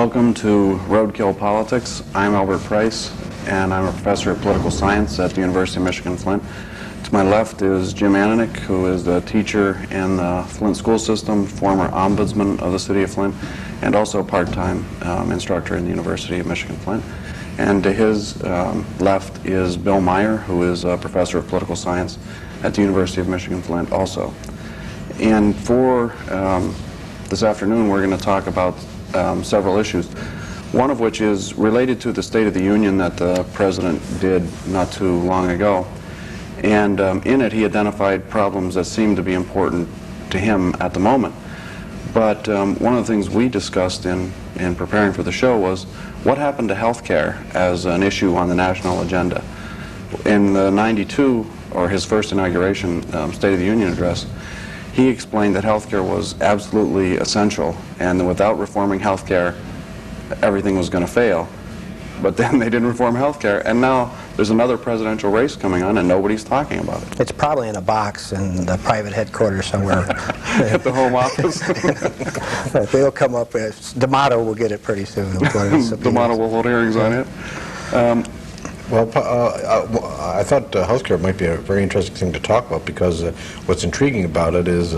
Welcome to Roadkill Politics. I'm Albert Price, and I'm a professor of political science at the University of Michigan-Flint. To my left is Jim Ananick, who is a teacher in the Flint school system, former ombudsman of the city of Flint, and also a part-time instructor in the University of Michigan-Flint. And to his left is Bill Meyer, who is a professor of political science at the University of Michigan-Flint also. And for this afternoon, we're going to talk about several issues, one of which is related to the State of the Union that the President did not too long ago. And in it, he identified problems that seemed to be important to him at the moment. But one of the things we discussed in preparing for the show was what happened to health care as an issue on the national agenda. In the '92, or his first inauguration State of the Union address, he explained that health care was absolutely essential, and that without reforming health care, everything was going to fail. But then they didn't reform health care, and now there's another presidential race coming on, and nobody's talking about it. It's probably in a box in the private headquarters somewhere. At the Home Office. They'll come up with, D'Amato will get it pretty soon. D'Amato will hold hearings on it. I thought healthcare might be a very interesting thing to talk about, because what's intriguing about it is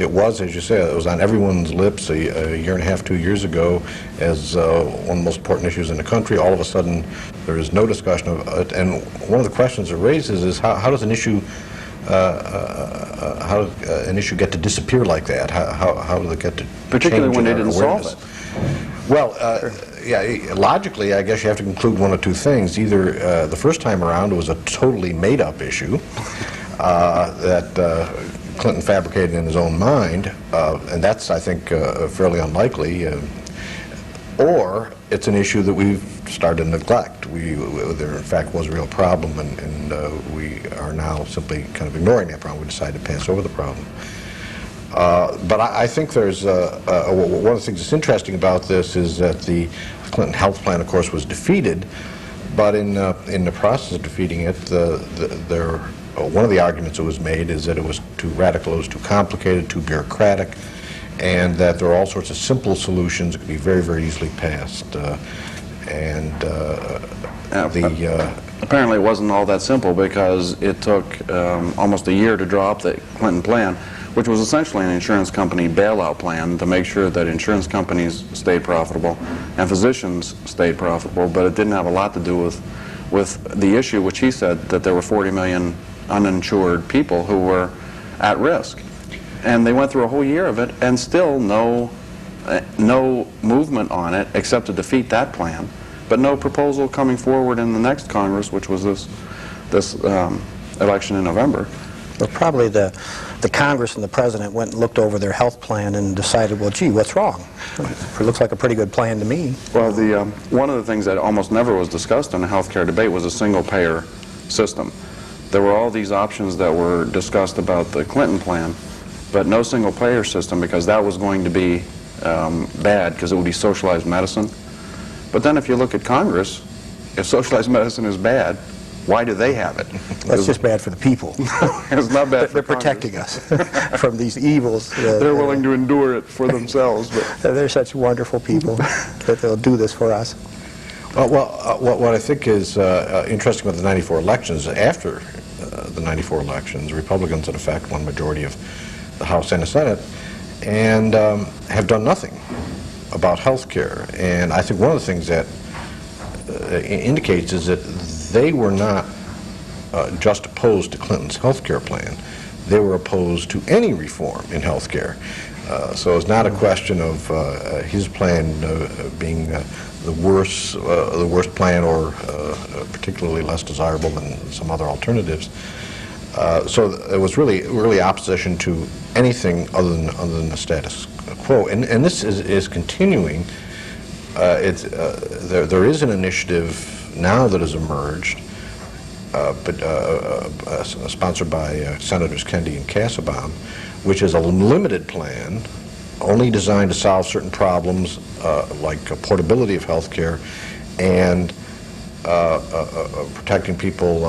it was, as you said, it was on everyone's lips a year and a half, 2 years ago as one of the most important issues in the country. All of a sudden, there is no discussion of it, and one of the questions it raises is how does an issue get to disappear like that? How do they get to particularly when they didn't solve it? Well, yeah, logically, I guess you have to conclude one of two things. Either the first time around it was a totally made-up issue that Clinton fabricated in his own mind, and that's, I think, fairly unlikely. Or it's an issue that we've started to neglect. There, in fact, was a real problem, and we are now simply kind of ignoring that problem. We decided to pass over the problem. But I think there's one of the things that's interesting about this is that the Clinton health plan, of course, was defeated, but in the process of defeating it, one of the arguments that was made is that it was too radical, it was too complicated, too bureaucratic, and that there are all sorts of simple solutions that could be very, very easily passed. Apparently it wasn't all that simple, because it took almost a year to draw up the Clinton plan, which was essentially an insurance company bailout plan to make sure that insurance companies stayed profitable and physicians stayed profitable, but it didn't have a lot to do with the issue, which he said that there were 40 million uninsured people who were at risk. And they went through a whole year of it, and still no movement on it except to defeat that plan, but no proposal coming forward in the next Congress, which was this election in November. Well, probably the Congress and the President went and looked over their health plan and decided, well, gee, what's wrong? It looks like a pretty good plan to me. Well, one of the things that almost never was discussed in a health care debate was a single-payer system. There were all these options that were discussed about the Clinton plan, but no single-payer system, because that was going to be bad, because it would be socialized medicine. But then if you look at Congress, if socialized medicine is bad, why do they have it? That's just bad for the people. It's not bad for They're protecting us from these evils. They're willing to endure it for themselves. But they're such wonderful people that they'll do this for us. What I think is interesting about the '94 elections, after the '94 elections, Republicans, in effect, won majority of the House and the Senate, and have done nothing about health care. And I think one of the things that indicates is that they were not just opposed to Clinton's health care plan. They were opposed to any reform in health care. So it's not a question of his plan being the worst plan, or particularly less desirable than some other alternatives. So it was really opposition to anything other than the status quo. And this is continuing. There is an initiative now that has emerged, sponsored by Senators Kennedy and Kassebaum, which is a limited plan only designed to solve certain problems like portability of health care and protecting people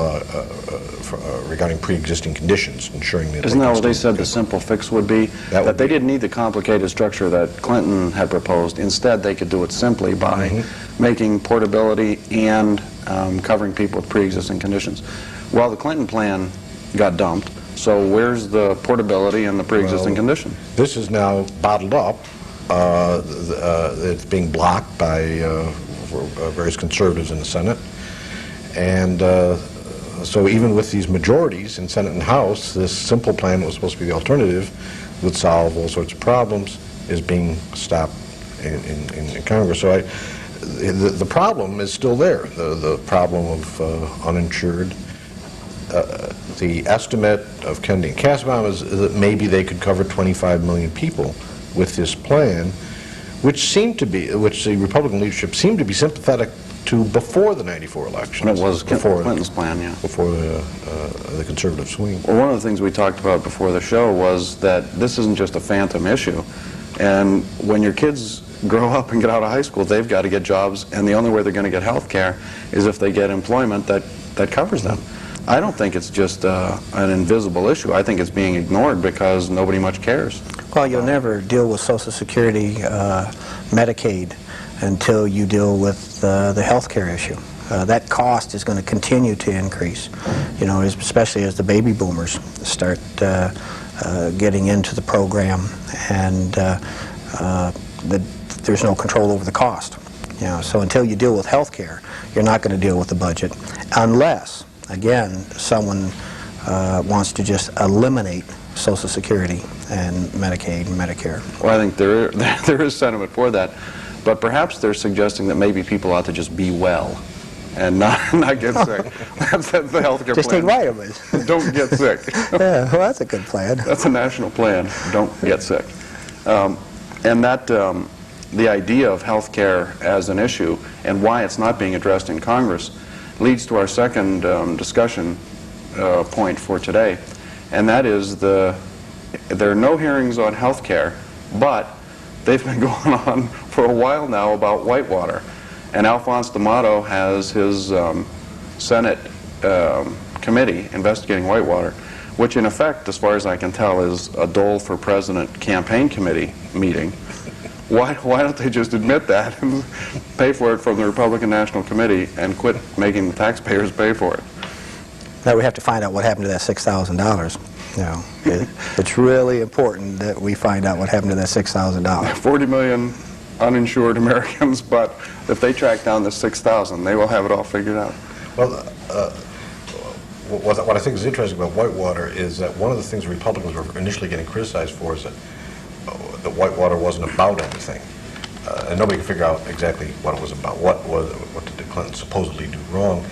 regarding pre-existing conditions, ensuring that... Isn't that what they said the simple fix would be? That would they be- didn't need the complicated structure that Clinton had proposed. Instead, they could do it simply by making portability and covering people with pre-existing conditions. Well, the Clinton plan got dumped, so where's the portability and the pre-existing condition? This is now bottled up. It's being blocked by various conservatives in the Senate. And so even with these majorities in Senate and House, this simple plan that was supposed to be the alternative would solve all sorts of problems, is being stopped in Congress. So the problem is still there, the problem of uninsured. The estimate of Kennedy and Kassebaum is that maybe they could cover 25 million people with this plan, which the Republican leadership seemed to be sympathetic to before the '94 election. It was Clinton's plan, yeah. Before the conservative swing. Well, one of the things we talked about before the show was that this isn't just a phantom issue. And when your kids grow up and get out of high school, they've got to get jobs, and the only way they're going to get health care is if they get employment that covers them. I don't think it's just an invisible issue. I think it's being ignored because nobody much cares. Well, you'll never deal with Social Security, Medicaid, until you deal with the health care issue. That cost is going to continue to increase, you know, especially as the baby boomers start getting into the program, and there's no control over the cost. You know, so until you deal with health care, you're not going to deal with the budget, unless, again, someone wants to just eliminate Social Security and Medicaid and Medicare. Well, I think there is sentiment for that, but perhaps they're suggesting that maybe people ought to just be well and not get sick. That's the healthcare Just plan. take vitamins. Don't get sick. Yeah, well, that's a good plan. That's a national plan. Don't get sick. And that the idea of health care as an issue and why it's not being addressed in Congress leads to our second discussion point for today, and that is there are no hearings on health care, but they've been going on for a while now about Whitewater. And Alphonse D'Amato has his Senate committee investigating Whitewater, which in effect, as far as I can tell, is a Dole for President campaign committee meeting. Why don't they just admit that and pay for it from the Republican National Committee and quit making the taxpayers pay for it? Now we have to find out what happened to that $6,000. You know, it's really important that we find out what happened to that $6,000. 40 million uninsured Americans, but if they track down the 6,000, they will have it all figured out. Well, what I think is interesting about Whitewater is that one of the things Republicans were initially getting criticized for is that Whitewater wasn't about anything, and nobody could figure out exactly what it was about. What did Clinton supposedly do wrong?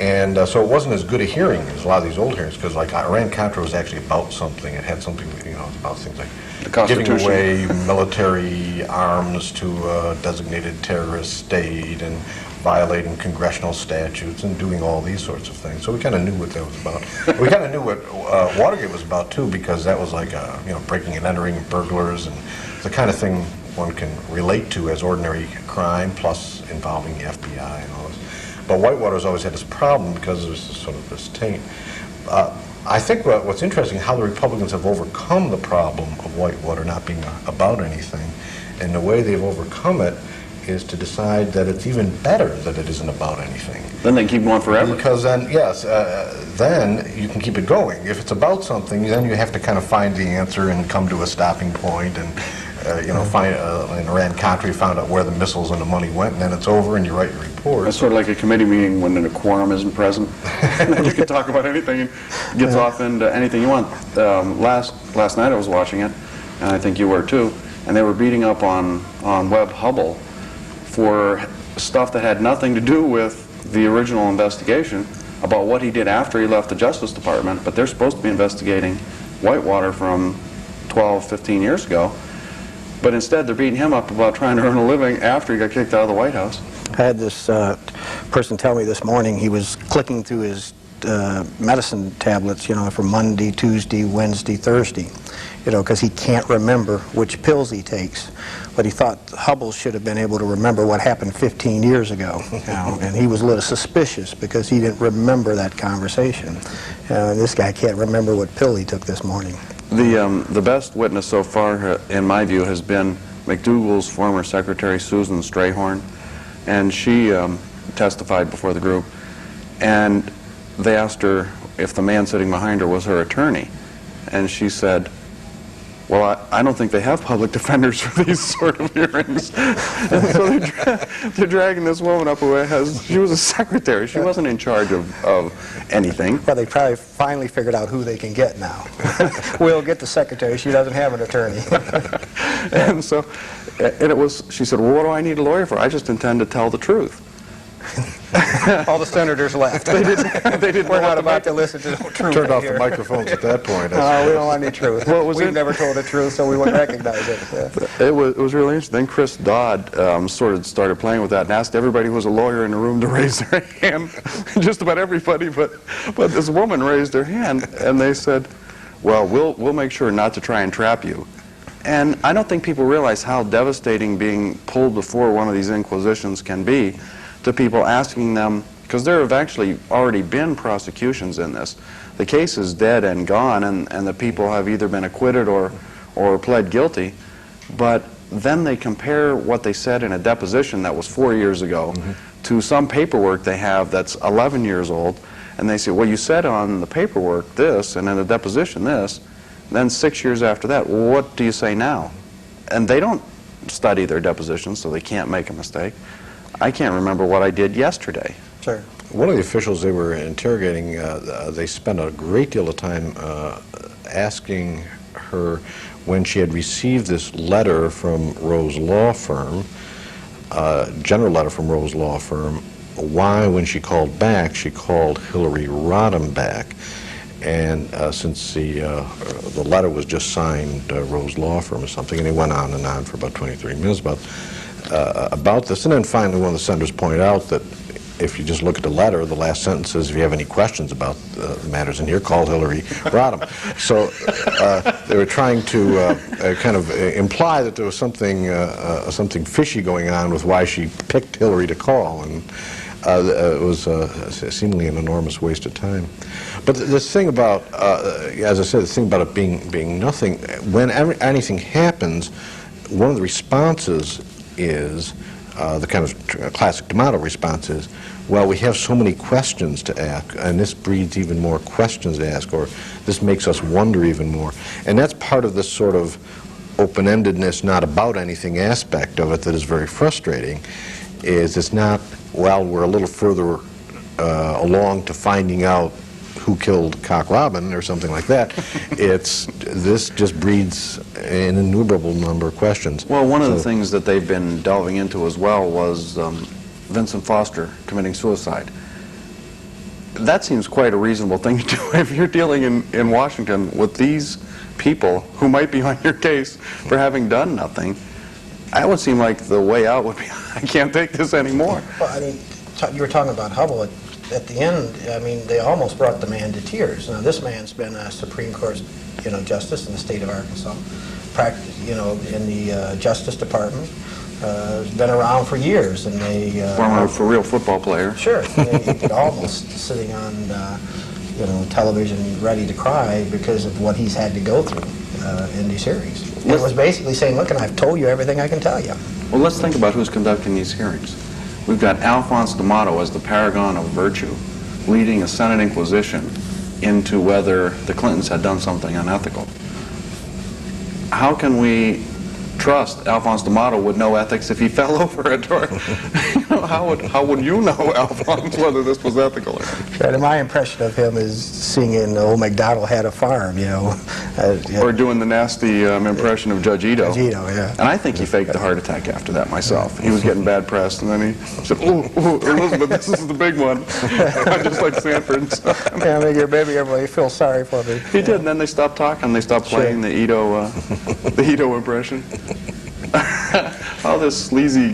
And so it wasn't as good a hearing as a lot of these old hearings, because like Iran-Contra was actually about something. It had something, you know, about things like giving away military arms to a designated terrorist state and violating congressional statutes and doing all these sorts of things. So we kind of knew what that was about. We kind of knew what Watergate was about too, because that was like you know, breaking and entering, burglars, and the kind of thing one can relate to as ordinary crime, plus involving the FBI and all this. But Whitewater's always had this problem because there's sort of this taint. I think what's interesting is how the Republicans have overcome the problem of Whitewater not being about anything, and the way they've overcome it is to decide that it's even better that it isn't about anything. Then they keep going forever. Because then, yes, then you can keep it going. If it's about something, then you have to kind of find the answer and come to a stopping point, and you know, find in Iran-Contra, you found out where the missiles and the money went, and then it's over, and you write your report. It's sort of like a committee meeting when a quorum isn't present. You can talk about anything. It gets off into anything you want. Last night I was watching it, and I think you were too, and they were beating up on Webb Hubbell for stuff that had nothing to do with the original investigation about what he did after he left the Justice Department, but they're supposed to be investigating Whitewater from 12, 15 years ago. But instead, they're beating him up about trying to earn a living after he got kicked out of the White House. I had this person tell me this morning he was clicking through his medicine tablets, you know, for Monday, Tuesday, Wednesday, Thursday, you know, because he can't remember which pills he takes. But he thought Hubble should have been able to remember what happened 15 years ago, you know, and he was a little suspicious because he didn't remember that conversation. This guy can't remember what pill he took this morning. The best witness so far, in my view, has been McDougal's former secretary, Susan Strayhorn, and she testified before the group, and they asked her if the man sitting behind her was her attorney, and she said, well, I don't think they have public defenders for these sort of hearings. And so they're dragging this woman up who she was a secretary. She wasn't in charge of anything. Well, they probably finally figured out who they can get now. We'll get the secretary. She doesn't have an attorney. And so, she said, well, what do I need a lawyer for? I just intend to tell the truth. All the senators left. They didn't We're not about to listen to the truth. Turned off here. the microphones at that point. We don't want any truth. We've never told the truth, so we wouldn't recognize it. Yeah. It was really interesting. Then Chris Dodd sort of started playing with that and asked everybody who was a lawyer in the room to raise their hand. Just about everybody, but this woman raised her hand, and they said, well, we'll make sure not to try and trap you. And I don't think people realize how devastating being pulled before one of these inquisitions can be to people, asking them, because there have actually already been prosecutions in this. The case is dead and gone, and the people have either been acquitted or pled guilty, but then they compare what they said in a deposition that was 4 years ago to some paperwork they have that's 11 years old, and they say, well, you said on the paperwork this, and in the deposition this, then 6 years after that, well, what do you say now? And they don't study their depositions, so they can't make a mistake. I can't remember what I did yesterday. Sure. One of the officials they were interrogating, they spent a great deal of time asking her when she had received this letter from Rose Law Firm, general letter from Rose Law Firm, why, when she called back, she called Hillary Rodham back. And since the letter was just signed Rose Law Firm or something, and he went on and on for about 23 minutes about this. And then finally one of the senators pointed out that if you just look at the letter, the last sentence says, if you have any questions about the matters in here, call Hillary Rodham. So they were trying to kind of imply that there was something fishy going on with why she picked Hillary to call, and it was seemingly an enormous waste of time. But the thing about, as I said, the thing about it being nothing, when anything happens, one of the responses is, the kind of classic D'Amato response is, well, we have so many questions to ask, and this breeds even more questions to ask, or this makes us wonder even more. And that's part of this sort of open-endedness, not about anything aspect of it that is very frustrating, is it's not, well, we're a little further along to finding out who killed Cock Robin or something like that. This just breeds an innumerable number of questions. Well, one of the things that they've been delving into as well was Vincent Foster committing suicide. That seems quite a reasonable thing to do if you're dealing in Washington with these people who might be on your case for having done nothing. That would seem like the way out would be, I can't take this anymore. Well, I mean, you were talking about Hubble. At the end, I mean, they almost brought the man to tears. Now, this man's been a Supreme Court, justice in the state of Arkansas, in the Justice Department. Been around for years, and they former for real football player. Sure, he could almost sitting on television, ready to cry because of what he's had to go through in these hearings. It was basically saying, "Look, and I've told you everything I can tell you." Well, let's think about who's conducting these hearings. We've got Alphonse D'Amato as the paragon of virtue, leading a Senate inquisition into whether the Clintons had done something unethical. How can we trust Alphonse D'Amato would know ethics if he fell over it? Or how would you know, Alphonse, whether this was ethical or not? Right, and my impression of him is seeing in Old MacDonald Had a Farm, Or doing the nasty impression of Judge Ito. Judge Ito, yeah. And I think he faked the heart attack after that myself. He was getting bad press, and then he said, ooh, Elizabeth, this is the big one. I just like Sanford. Yeah, maybe everybody feels sorry for me. He did, and then they stopped talking. They stopped playing the Ito impression. How this sleazy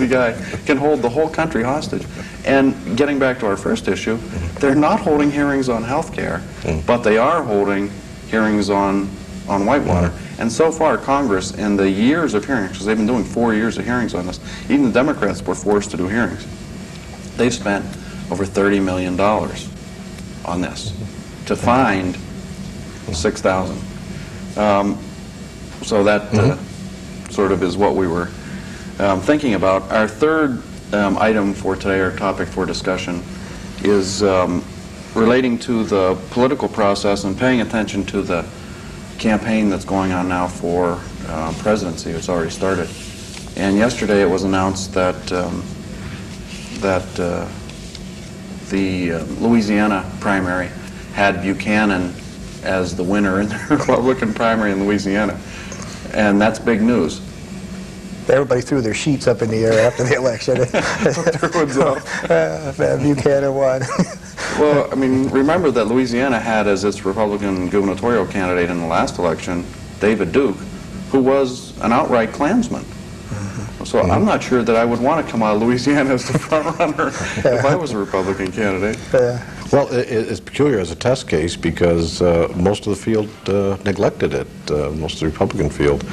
guy can hold the whole country hostage. And getting back to our first issue, they're not holding hearings on health care, but they are holding hearings on Whitewater. And so far, Congress, in the years of hearings, because they've been doing 4 years of hearings on this, even the Democrats were forced to do hearings. They've spent over $30 million on this to find 6,000. So that sort of is what we were thinking about. Our third item for today, or topic for discussion, is relating to the political process and paying attention to the campaign that's going on now for presidency. It's already started. And yesterday it was announced that the Louisiana primary had Buchanan as the winner in the Republican primary in Louisiana. And that's big news. Everybody threw their sheets up in the air after the election. Buchanan won. Well, I mean, remember that Louisiana had as its Republican gubernatorial candidate in the last election, David Duke, who was an outright Klansman. So I'm not sure that I would want to come out of Louisiana as the front runner if I was a Republican candidate. Well, it's peculiar as a test case because most of the field neglected it, most of the Republican field.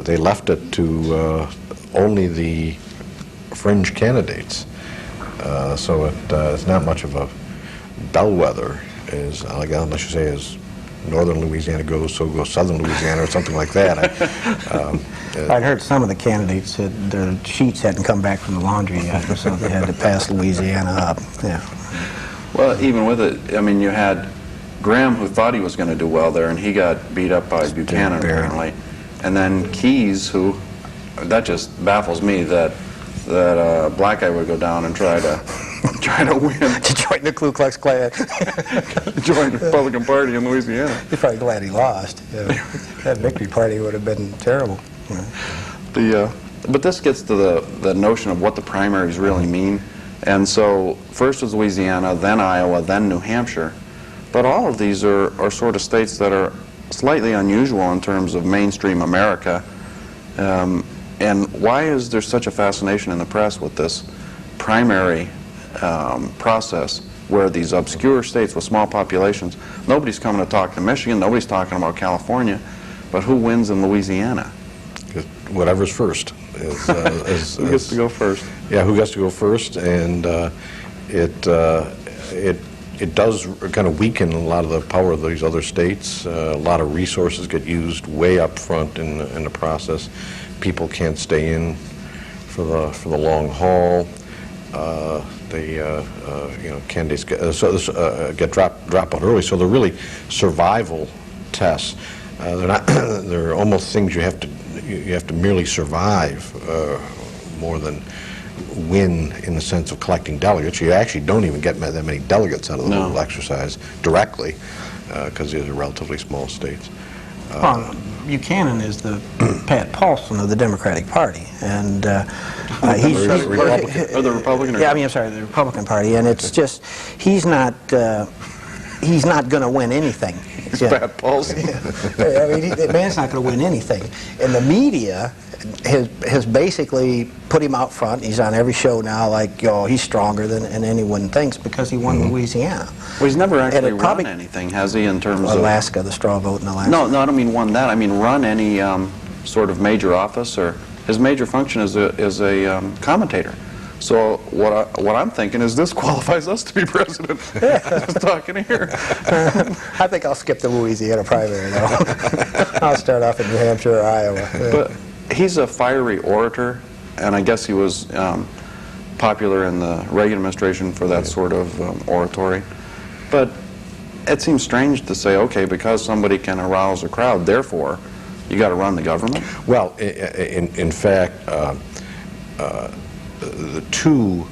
They left it to only the fringe candidates. So it's not much of a bellwether, unless you say as northern Louisiana goes, so goes southern Louisiana, or something like that. I'd heard some of the candidates said their sheets hadn't come back from the laundry yet, so they had to pass Louisiana up. Yeah. Well, even with it, I mean, you had Graham, who thought he was going to do well there, and he got beat up by Buchanan, apparently. And then Keyes, who, that just baffles me that a black guy would go down and try to win. To join the Ku Klux Klan. Join the Republican Party in Louisiana. He's probably glad he lost. Yeah. That victory party would have been terrible. Yeah. But this gets to the notion of what the primaries really mean. And so first was Louisiana, then Iowa, then New Hampshire. But all of these are sort of states that are slightly unusual in terms of mainstream America. And why is there such a fascination in the press with this primary process where these obscure states with small populations, nobody's coming to talk to Michigan, nobody's talking about California, but who wins in Louisiana? Whatever's first. Who gets to go first? Yeah, who gets to go first, and it does kind of weaken a lot of the power of these other states. A lot of resources get used way up front in the process. People can't stay in for the long haul. Candidates get dropped out early, so they're really survival tests. They're not. They're almost things you have to merely survive more than win in the sense of collecting delegates. You actually don't even get that many delegates out of the whole exercise directly because these are relatively small states. Buchanan is the Pat Paulson of the Democratic Party, and he's or the Republican. Yeah, I mean, I'm sorry, the Republican Party, and it's just he's not going to win anything. He's Pat Paulson. I mean, the man's not going to win anything, and the media has basically put him out front. He's on every show now, like, he's stronger than anyone thinks because he won Louisiana. Well, he's never actually run anything, has he, in terms of Alaska, the straw vote in Alaska? No, I don't mean won that. I mean run any sort of major office, or his major function is a commentator. So what I'm thinking is this qualifies us to be president. Just talking here. I think I'll skip the Louisiana primary, though. I'll start off in New Hampshire or Iowa. Yeah. But he's a fiery orator, and I guess he was popular in the Reagan administration for that sort of oratory. But it seems strange to say, okay, because somebody can arouse a crowd, therefore, you got to run the government? Well, in fact, the two,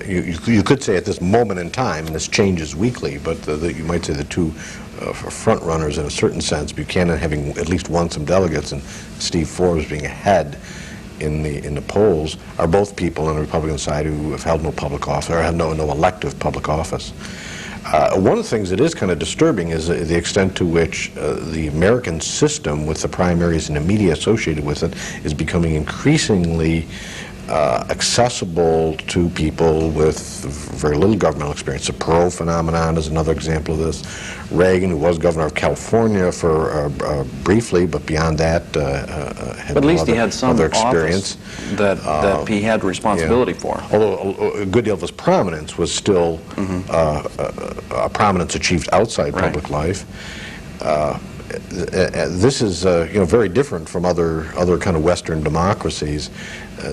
you could say at this moment in time, and this changes weekly, but you might say the two front runners in a certain sense, Buchanan having at least won some delegates and Steve Forbes being ahead in the polls, are both people on the Republican side who have held no public office or have no elective public office. One of the things that is kind of disturbing is the extent to which the American system, with the primaries and the media associated with it, is becoming increasingly accessible to people with very little governmental experience. The Perot phenomenon is another example of this. Reagan, who was governor of California for briefly, but beyond that, had But at least he other- had some other office experience. that he had responsibility for. Although a good deal of his prominence was still a prominence achieved outside Right. public life. This is very different from other kind of Western democracies.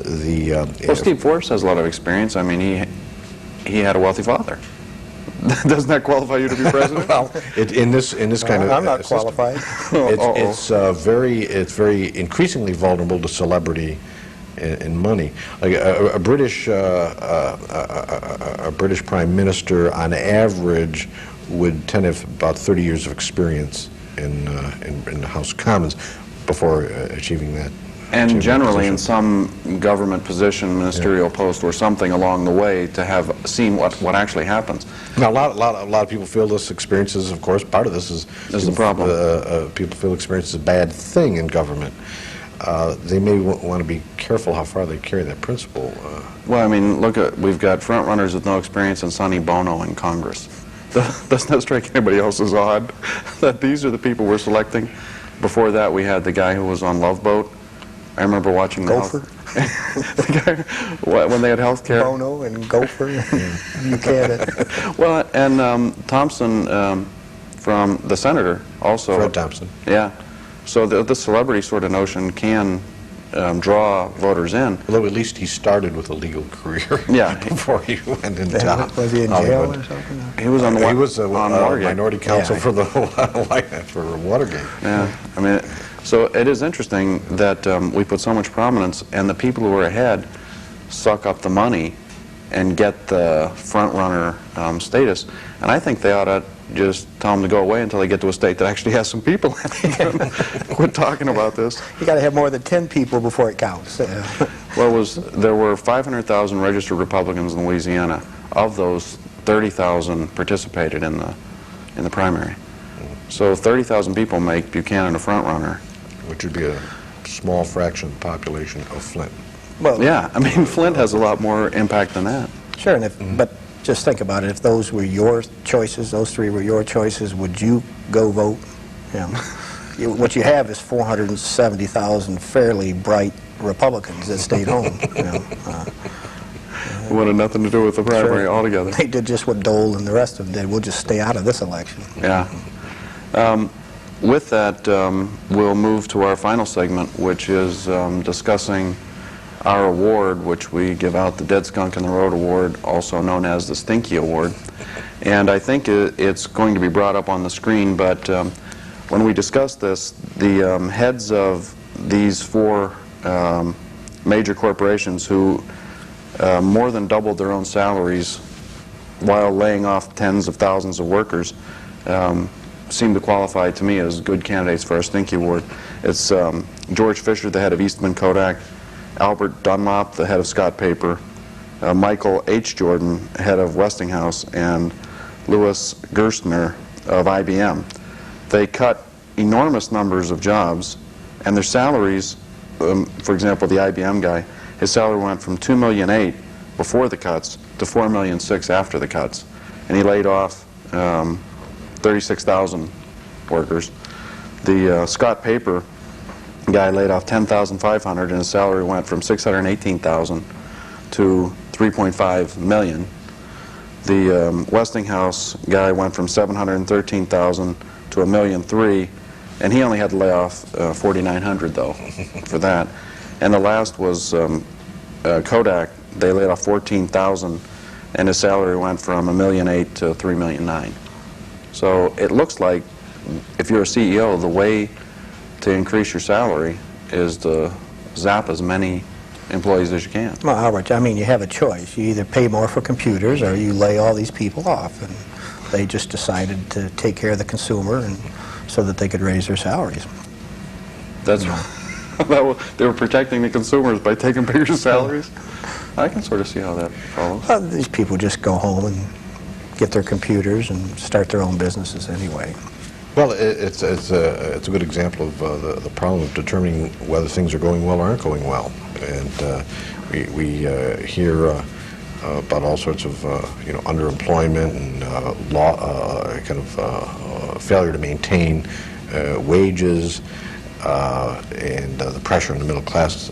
Well, Steve Forbes has a lot of experience. I mean, he had a wealthy father. Doesn't that qualify you to be president? Well, in this kind of I'm not system, qualified. it's very increasingly vulnerable to celebrity and money. Like a British prime minister, on average, would tend to have about 30 years of experience in the House of Commons before achieving that. And generally, in position. some government position, ministerial post, or something along the way, to have seen what actually happens. Now, a lot of people feel this experience is, of course, part of this is the problem. People feel experience is a bad thing in government. They may want to be careful how far they carry that principle. Well, I mean, we've got front runners with no experience and Sonny Bono in Congress. Doesn't that strike anybody else as odd? That these are the people we're selecting? Before that, we had the guy who was on Love Boat. I remember watching Gopher? the guy, when they had health care. Bono and Gopher, Buchanan. Well, and Thompson from the senator also. Fred Thompson. Yeah. So the celebrity sort of notion can draw voters in. Although at least he started with a legal career Yeah. before he went into Was he in jail Hollywood. or something? He was on the He was on a Watergate. minority counsel Yeah. for the for Watergate. Yeah, I mean, so it is interesting that we put so much prominence, and the people who are ahead suck up the money and get the front runner status. And I think they ought to just tell them to go away until they get to a state that actually has some people in it. Quit talking about this. You got to have more than 10 people before it counts. Well, there were 500,000 registered Republicans in Louisiana. Of those, 30,000 participated in the primary. So 30,000 people make Buchanan a front runner. Which would be a small fraction of the population of Flint. Well, Yeah, I mean, Flint has a lot more impact than that. sure, but just think about it. If those were your choices, those three were your choices, would you go vote? What you have is 470,000 fairly bright Republicans that stayed home. It wanted nothing to do with the primary Sure. altogether. They did just what Dole and the rest of them did. We'll just stay out of this election. Yeah. With that, we'll move to our final segment, which is discussing our award, which we give out, the Dead Skunk in the Road Award, also known as the Stinky Award. And I think it's going to be brought up on the screen, but when we discuss this, the heads of these four major corporations who more than doubled their own salaries while laying off tens of thousands of workers seem to qualify to me as good candidates for our Stinky Award. It's George Fisher, the head of Eastman Kodak, Albert Dunlop, the head of Scott Paper, Michael H. Jordan, head of Westinghouse, and Louis Gerstner of IBM. They cut enormous numbers of jobs, and their salaries, for example, the IBM guy, his salary went from $2.8 million before the cuts to $4.6 million after the cuts, and he laid off 36,000 workers. The Scott Paper guy laid off 10,500, and his salary went from $618,000 to $3.5 million. The Westinghouse guy went from $713,000 to $1.3 million, and he only had to lay off 4,900 though for that. And the last was Kodak. They laid off 14,000, and his salary went from $1.8 million to $3.9 million. So it looks like if you're a CEO, the way to increase your salary is to zap as many employees as you can. Well, Albert, I mean, you have a choice. You either pay more for computers or you lay all these people off. And they just decided to take care of the consumer and so that they could raise their salaries. That's they were protecting the consumers by taking bigger salaries. I can sort of see how that follows. Well, these people just go home and get their computers and start their own businesses anyway. Well, it's a good example of the problem of determining whether things are going well or aren't going well. And we hear about all sorts of underemployment and failure to maintain wages and the pressure on the middle class.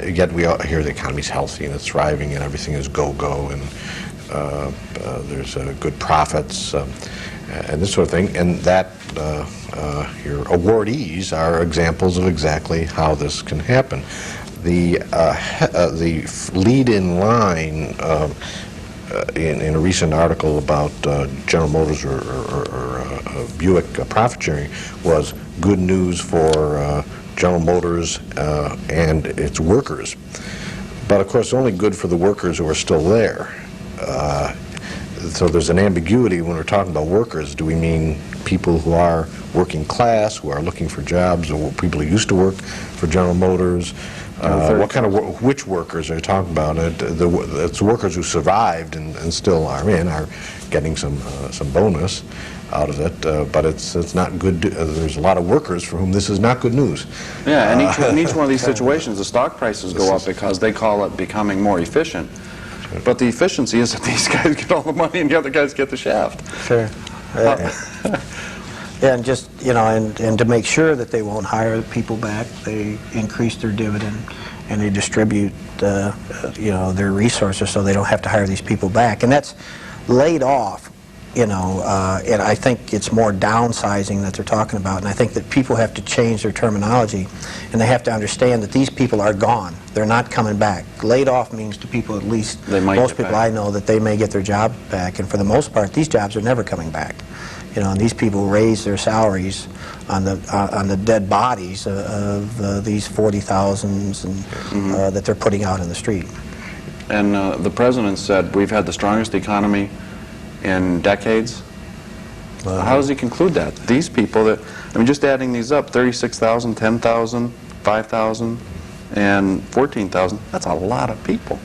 Yet we all hear the economy's healthy and it's thriving and everything is go-go and there's good profits and this sort of thing. And that your awardees are examples of exactly how this can happen. The lead in line in a recent article about General Motors or Buick profit sharing was good news for General Motors and its workers. But of course, only good for the workers who are still there. So there's an ambiguity when we're talking about workers. Do we mean people who are working class, who are looking for jobs, or people who used to work for General Motors? What kind of which workers are you talking about? It's workers who survived and still are getting some bonus out of it, but it's not good. There's a lot of workers for whom this is not good news. Yeah, and in each one of these situations, the stock prices go up because they call it becoming more efficient. But the efficiency is that these guys get all the money and the other guys get the shaft. Sure. And just, and to make sure that they won't hire people back, they increase their dividend and they distribute, their resources so they don't have to hire these people back. And that's laid off, and I think it's more downsizing that they're talking about. And I think that people have to change their terminology and they have to understand that these people are gone. They're not coming back. Laid off means to people, at least most people I know, that they may get their job back. And for the most part, these jobs are never coming back. And these people raise their salaries on the dead bodies of these 40,000s and that they're putting out in the street. And the president said we've had the strongest economy in decades. How does he conclude that? These people that, just adding these up, 36,000, 10,000, 5,000, and 14,000, that's a lot of people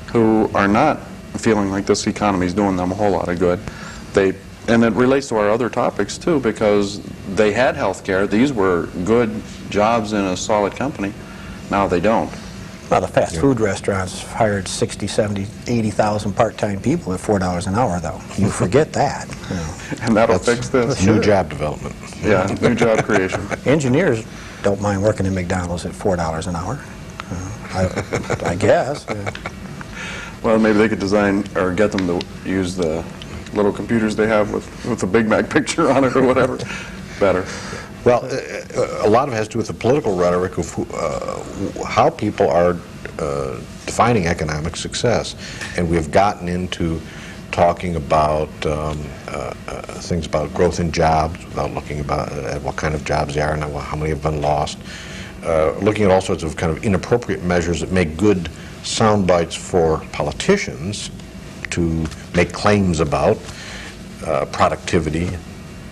who are not feeling like this economy is doing them a whole lot of good. And it relates to our other topics too, because they had health care. These were good jobs in a solid company. Now they don't. Well, the fast food restaurants hired 60, 70, 80,000 part-time people at $4 an hour, though. You forget that. And that'll fix this. New job development. Yeah, new job creation. Engineers don't mind working in McDonald's at $4 an hour, I guess. Well, maybe they could design or get them to use the little computers they have with the Big Mac picture on it or whatever. Better. Well, a lot of it has to do with the political rhetoric of how people are defining economic success. And we've gotten into talking about things about growth in jobs, without looking at what kind of jobs they are and how many have been lost. Looking at all sorts of kind of inappropriate measures that make good sound bites for politicians to make claims about productivity.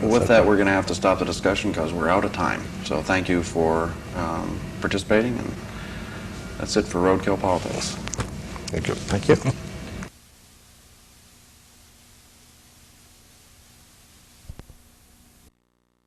With that, we're going to have to stop the discussion because we're out of time. So thank you for participating, and that's it for Roadkill Politics. Thank you. Thank you.